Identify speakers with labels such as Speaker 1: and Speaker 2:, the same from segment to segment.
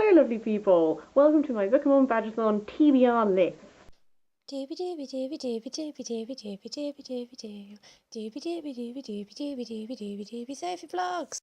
Speaker 1: Hello lovely people, welcome to my Bookemon Badgeathon TBR list.
Speaker 2: Doobie doobie doobie doobie doobie doobie doobie doobie doobie doo. Doobie doobie doobie doobie doobie doobie doobie doobie Sophie vlogs.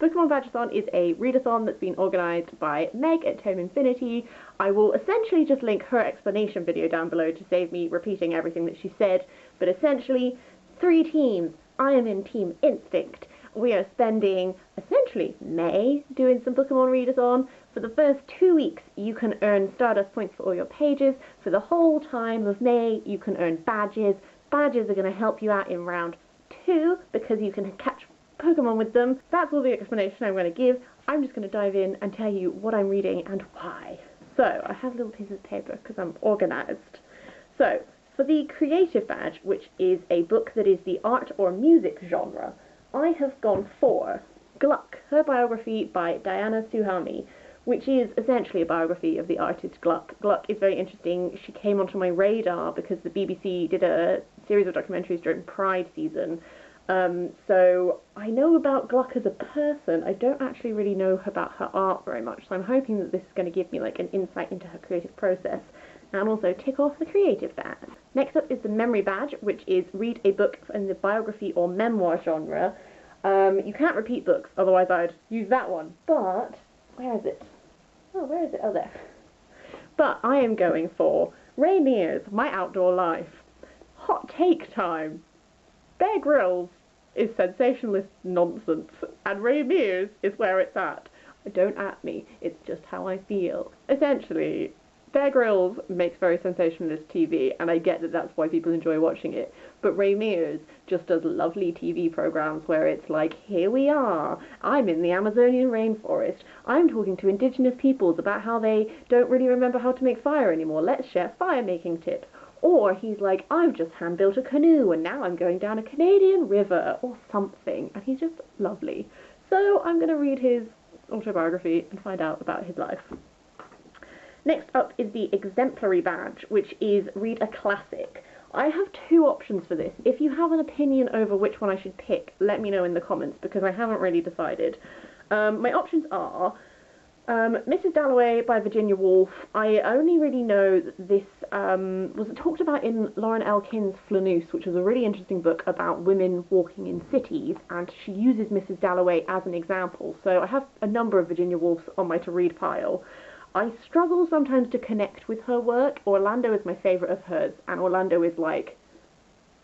Speaker 1: Bookemon Badgeathon is a readathon that's been organised by Meg at Tome Infinity. I will essentially just link her explanation video down below to save me repeating everything that she said, but essentially, 3 teams. I am in Team Instinct. We are spending, essentially, May doing some Bookemon readathon. For the first 2 weeks, you can earn Stardust points for all your pages. For the whole time of May, you can earn badges. Badges are going to help you out in round 2 because you can catch Pokemon with them. That's all the explanation I'm going to give. I'm just going to dive in and tell you what I'm reading and why. So, I have little pieces of paper because I'm organised. So, for the creative badge, which is a book that is the art or music genre, I have gone for Gluck, her biography by Diana Souhami, which is essentially a biography of the artist Gluck. Gluck is very interesting. She came onto my radar because the BBC did a series of documentaries during Pride season. So I know about Gluck as a person. I don't actually really know about her art very much, so I'm hoping that this is going to give me like an insight into her creative process and also tick off the creative badge. Next up is the memory badge, which is read a book in the biography or memoir genre. You can't repeat books, otherwise I'd use that one. But, where is it? Oh, where is it? Oh, there. But I am going for Mears, My Outdoor Life. Hot take time. Bear Grylls is sensationalist nonsense, and Mears is where it's at. Don't at me, it's just how I feel. Essentially, Bear Grylls makes very sensationalist TV, and I get that that's why people enjoy watching it, but Mears just does lovely TV programs where it's like, here we are, I'm in the Amazonian rainforest, I'm talking to indigenous peoples about how they don't really remember how to make fire anymore, let's share fire making tips. Or he's like, I've just hand-built a canoe and now I'm going down a Canadian river or something, and he's just lovely. So I'm going to read his autobiography and find out about his life. Next up is the exemplary badge, which is read a classic. I have 2 options for this. If you have an opinion over which one I should pick, let me know in the comments because I haven't really decided. My options are Mrs. Dalloway by Virginia Woolf. I only really know that this was talked about in Lauren Elkin's Flaneuse, which was a really interesting book about women walking in cities, and she uses Mrs. Dalloway as an example. So I have a number of Virginia Woolfs on my to-read pile. I struggle sometimes to connect with her work. Orlando is my favourite of hers, and Orlando is like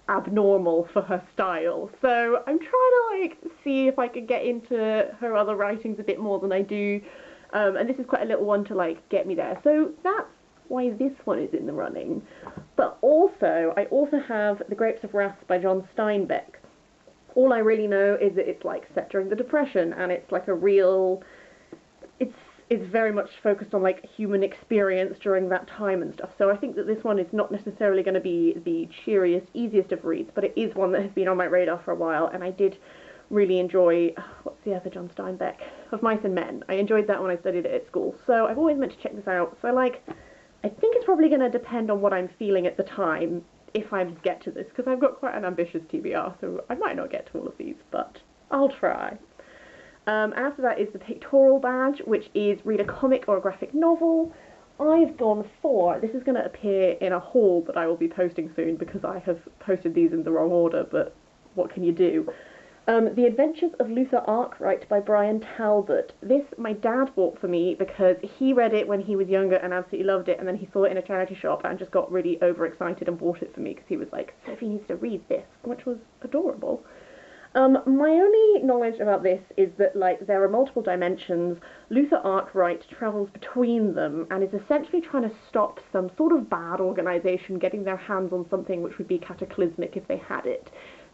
Speaker 1: abnormal for her style. So I'm trying to like see if I could get into her other writings a bit more than I do. And this is quite a little one to like get me there. So that's why this one is in the running. But also, I also have The Grapes of Wrath by John Steinbeck. All I really know is that it's like set during the Depression, and it's like a real, it's very much focused on like human experience during that time and stuff. So I think that this one is not necessarily going to be the cheeriest, easiest of reads, but it is one that has been on my radar for a while, and I did really enjoy, what's the other John Steinbeck? Of Mice and Men. I enjoyed that when I studied it at school, so I've always meant to check this out. So I think it's probably going to depend on what I'm feeling at the time if I get to this, because I've got quite an ambitious TBR, so I might not get to all of these, but I'll try. After that is the pictorial badge, which is read a comic or a graphic novel. I've gone for, this is going to appear in a haul that I will be posting soon because I have posted these in the wrong order, but what can you do? The Adventures of Luther Arkwright by Bryan Talbot. This my dad bought for me because he read it when he was younger and absolutely loved it, and then he saw it in a charity shop and just got really overexcited and bought it for me because he was like, Sophie needs to read this, which was adorable. My only knowledge about this is that like there are multiple dimensions. Luther Arkwright travels between them and is essentially trying to stop some sort of bad organisation getting their hands on something which would be cataclysmic if they had it.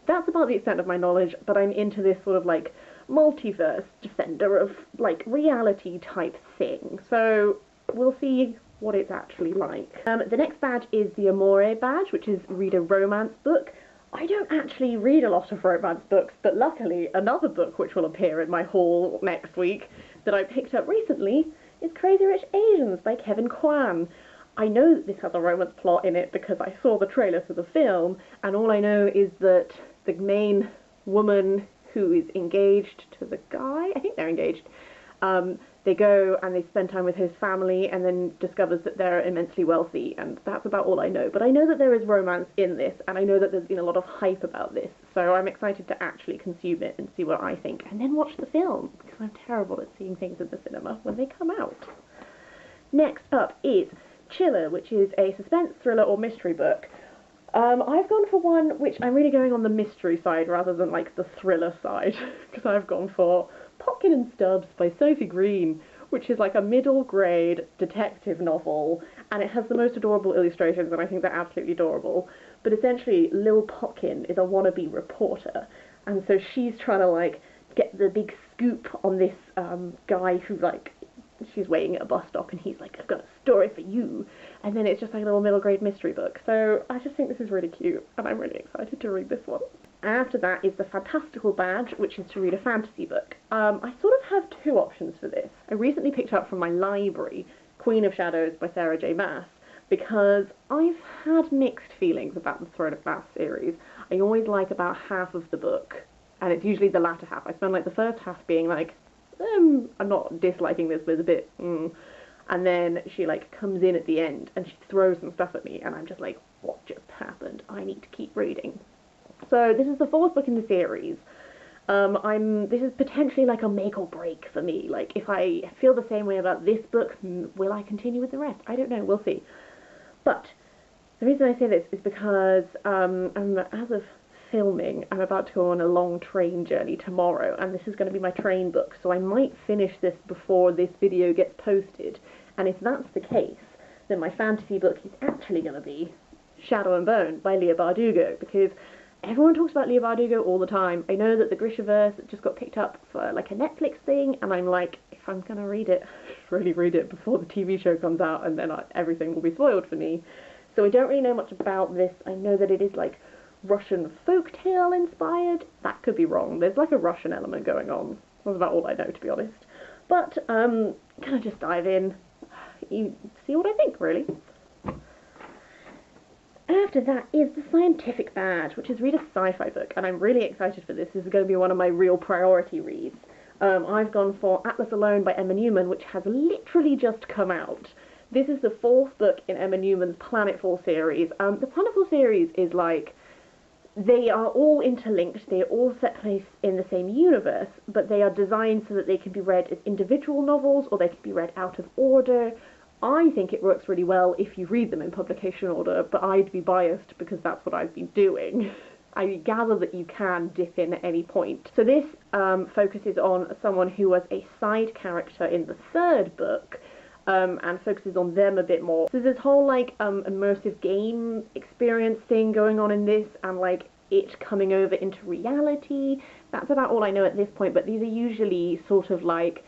Speaker 1: That's about the extent of my knowledge, but I'm into this sort of like multiverse defender of like reality type thing, so we'll see what it's actually like. The next badge is the Amore badge, which is read a romance book. I don't actually read a lot of romance books, but luckily another book which will appear in my haul next week that I picked up recently is Crazy Rich Asians by Kevin Kwan. I know that this has a romance plot in it because I saw the trailer for the film, and all I know is that the main woman who is engaged to the guy, I think they're engaged, the they go and they spend time with his family and then discovers that they're immensely wealthy, and that's about all I know. But I know that there is romance in this, and I know that there's been a lot of hype about this, so I'm excited to actually consume it and see what I think, and then watch the film, because I'm terrible at seeing things in the cinema when they come out. Next up is Chiller, which is a suspense, thriller, or mystery book. I've gone for one which I'm really going on the mystery side rather than like the thriller side, because I've gone for Potkin and Stubbs by Sophie Green, which is like a middle grade detective novel, and it has the most adorable illustrations, and I think they're absolutely adorable. But essentially, Lil Potkin is a wannabe reporter, and so she's trying to like get the big scoop on this guy who like, she's waiting at a bus stop and he's like, I've got a story for you, and then it's just like a little middle grade mystery book. So I just think this is really cute, and I'm really excited to read this one. After that is The Fantastical Badge, which is to read a fantasy book. I sort of have two options for this. I recently picked up from my library Queen of Shadows by Sarah J. Maas, because I've had mixed feelings about the Throne of Maas series. I always like about half of the book, and it's usually the latter half. I spend like the first half being like, I'm not disliking this, but it's a bit, And then she like comes in at the end and she throws some stuff at me, and I'm just like, what just happened? I need to keep reading. So this is the fourth book in the series. This is potentially like a make or break for me. Like, if I feel the same way about this book, will I continue with the rest? I don't know, we'll see. But the reason I say this is because as of filming, I'm about to go on a long train journey tomorrow, and this is going to be my train book, so I might finish this before this video gets posted. And if that's the case, then my fantasy book is actually going to be Shadow and Bone by Leigh Bardugo, because everyone talks about Leigh Bardugo all the time. I know that the Grishaverse just got picked up for like a Netflix thing, and I'm like, if I'm going to read it, really read it before the TV show comes out, and then everything will be spoiled for me. So I don't really know much about this. I know that it is like Russian folktale inspired. That could be wrong. There's like a Russian element going on. That's about all I know, to be honest. But can I just dive in? You see what I think, really. After that is The Scientific Badge, which is read a sci-fi book, and I'm really excited for this. This is going to be one of my real priority reads. I've gone for Atlas Alone by Emma Newman, which has literally just come out. This is the fourth book in Emma Newman's Planetfall series. The Planetfall series is like, they are all interlinked, they are all set place in the same universe, but they are designed so that they can be read as individual novels, or they can be read out of order. I think it works really well if you read them in publication order, but I'd be biased because that's what I've been doing. I gather that you can dip in at any point. So this focuses on someone who was a side character in the third book, and focuses on them a bit more. So there's this whole like immersive game experience thing going on in this, and like it coming over into reality. That's about all I know at this point, but these are usually sort of like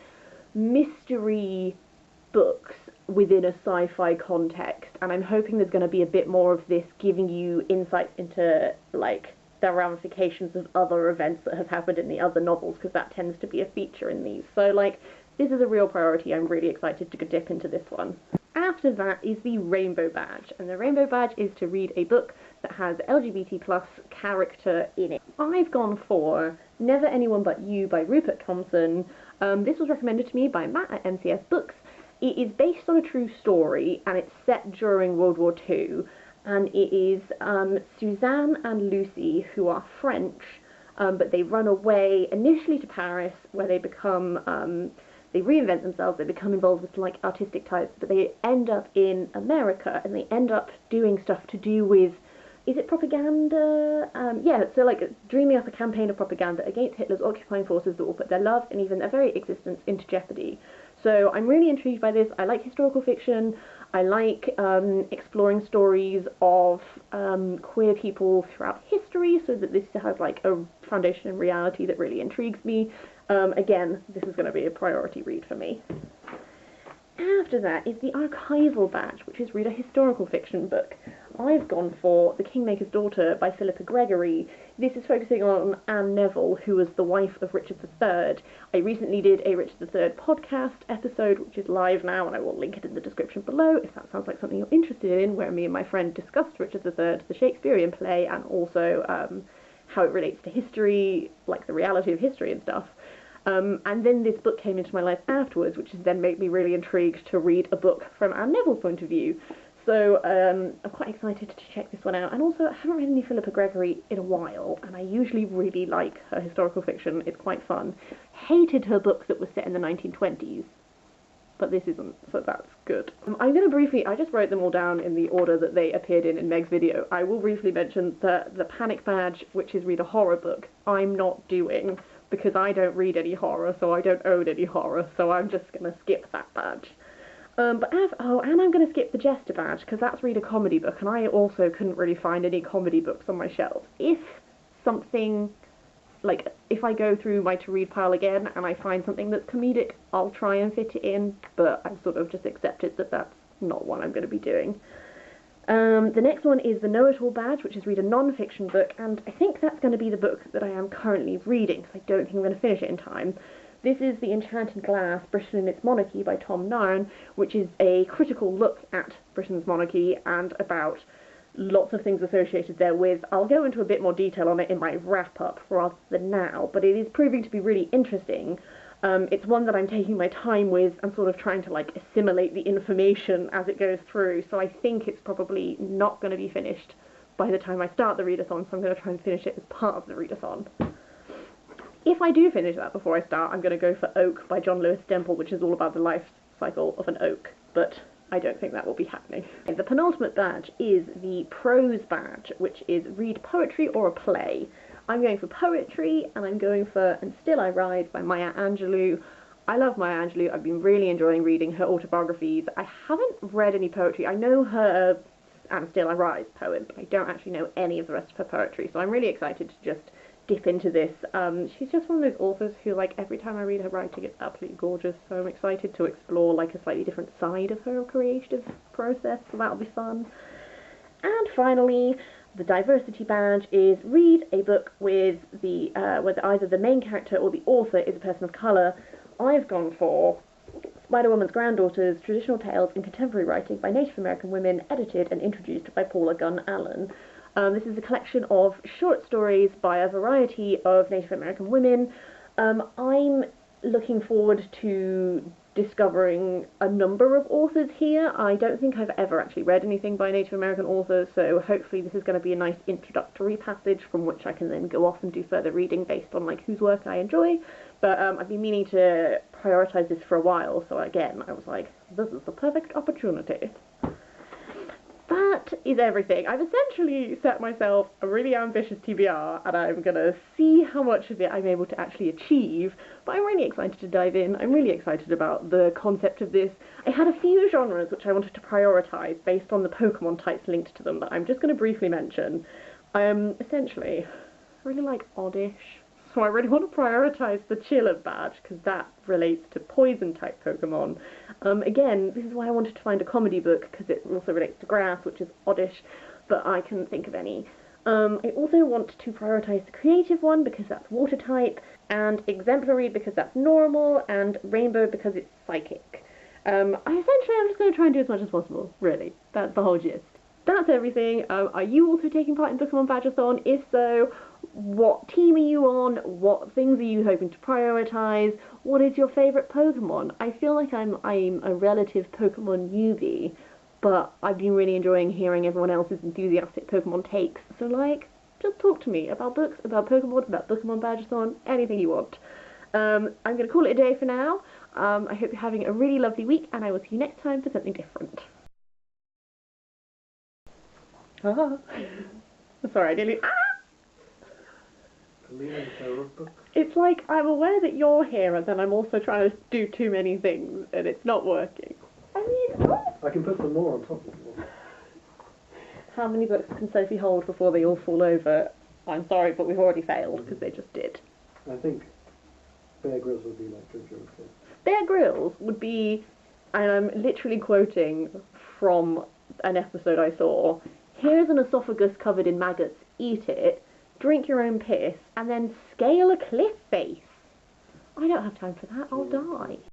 Speaker 1: mystery books within a sci-fi context, and I'm hoping there's going to be a bit more of this, giving you insights into like the ramifications of other events that have happened in the other novels, because that tends to be a feature in these. So like, this is a real priority. I'm really excited to dip into this one. After that is The Rainbow Badge, and The Rainbow Badge is to read a book that has LGBT plus character in it. I've gone for Never Anyone But You by Rupert Thomson. This was recommended to me by Matt at MCS Books. It is based on a true story, and it's set during World War II, and it is Suzanne and Lucy, who are French, but they run away initially to Paris, where they become they reinvent themselves, they become involved with like artistic types, but they end up in America, and they end up doing stuff to do with, is it propaganda? Yeah, so like dreaming up a campaign of propaganda against Hitler's occupying forces that will put their love and even their very existence into jeopardy. So I'm really intrigued by this. I like historical fiction. I like exploring stories of queer people throughout history, so that this has like a foundation in reality that really intrigues me. Again, this is going to be a priority read for me. After that is The Archival Badge, which is read a historical fiction book. I've gone for The Kingmaker's Daughter by Philippa Gregory. This is focusing on Anne Neville, who was the wife of Richard III. I recently did a Richard III podcast episode, which is live now, and I will link it in the description below if that sounds like something you're interested in, where me and my friend discussed Richard III, the Shakespearean play, and also how it relates to history, like the reality of history and stuff. And then this book came into my life afterwards, which has then made me really intrigued to read a book from Anne Neville's point of view. So I'm quite excited to check this one out. And also, I haven't read any Philippa Gregory in a while, and I usually really like her historical fiction. It's quite fun. Hated her books that were set in the 1920s, but this isn't, so that's good. I'm going to briefly, I just wrote them all down in the order that they appeared in Meg's video. I will briefly mention that the Panic Badge, which is read a horror book, I'm not doing, because I don't read any horror, so I don't own any horror, so I'm just going to skip that badge. And I'm going to skip the Jester Badge, because that's read a comedy book, and I also couldn't really find any comedy books on my shelf. If something, like, if I go through my to-read pile again, and I find something that's comedic, I'll try and fit it in, but I've sort of just accepted that that's not what I'm going to be doing. The next one is the Know-It-All Badge, which is read a non-fiction book, and I think that's going to be the book that I am currently reading, because I don't think I'm going to finish it in time. This is The Enchanted Glass, Britain and Its Monarchy by Tom Nairn, which is a critical look at Britain's monarchy and about lots of things associated therewith. I'll go into a bit more detail on it in my wrap-up rather than now, but it is proving to be really interesting. It's one that I'm taking my time with and sort of trying to, like, assimilate the information as it goes through, so I think it's probably not going to be finished by the time I start the readathon, so I'm going to try and finish it as part of the readathon. If I do finish that before I start, I'm going to go for Oak by John Lewis Stemple, which is all about the life cycle of an oak, but I don't think that will be happening. The penultimate badge is the Prose Badge, which is read poetry or a play. I'm going for poetry, and I'm going for And Still I Ride by Maya Angelou. I love Maya Angelou. I've been really enjoying reading her autobiographies. I haven't read any poetry. I know her And Still I Ride poem, but I don't actually know any of the rest of her poetry, so I'm really excited to just dip into this. She's just one of those authors who, like, every time I read her writing, it's absolutely gorgeous, so I'm excited to explore, like, a slightly different side of her creative process, so that'll be fun. And finally, the Diversity Badge is read a book with the whether either the main character or the author is a person of colour. I've gone for Spiderwoman's Granddaughters, Traditional Tales in Contemporary Writing by Native American Women, edited and introduced by Paula Gunn Allen. This is a collection of short stories by a variety of Native American women. I'm looking forward to discovering a number of authors here. I don't think I've ever actually read anything by Native American authors, so hopefully this is going to be a nice introductory passage from which I can then go off and do further reading based on, like, whose work I enjoy. But I've been meaning to prioritise this for a while, so again, I was like, this is the perfect opportunity. That is everything. I've essentially set myself a really ambitious TBR, and I'm going to see how much of it I'm able to actually achieve, but I'm really excited to dive in. I'm really excited about the concept of this. I had a few genres which I wanted to prioritise based on the Pokemon types linked to them that I'm just going to briefly mention. Essentially, I really like oddish, so I really want to prioritise the Chiller Badge, because that relates to Poison-type Pokemon. Again, this is why I wanted to find a comedy book, because it also relates to grass, which is oddish, but I couldn't think of any. I also want to prioritise the creative one, because that's Water-type, and Exemplary, because that's normal, and Rainbow, because it's psychic. I'm just going to try and do as much as possible, really. That's the whole gist. That's everything. Are you also taking part in Bookemon Badgeathon? If so, what team are you on? What things are you hoping to prioritise? What is your favourite Pokemon? I feel like I'm a relative Pokemon newbie, but I've been really enjoying hearing everyone else's enthusiastic Pokemon takes. So, like, just talk to me about books, about Pokemon, about Bookemon Badgeathon, anything you want. I'm going to call it a day for now. I hope you're having a really lovely week, and I will see you next time for something different. Sorry, I nearly... It's like I'm aware that you're here, and then I'm also trying to do too many things, and it's not working. I mean...
Speaker 3: I can put some more on top of it.
Speaker 1: How many books can Sophie hold before they all fall over? I'm sorry, but we've already failed, because they just did.
Speaker 3: I think Bear Grylls would be like Jojo.
Speaker 1: Bear Grylls would be, and I'm literally quoting from an episode I saw, here's an esophagus covered in maggots, eat it, drink your own piss, and then scale a cliff face. I don't have time for that, I'll die.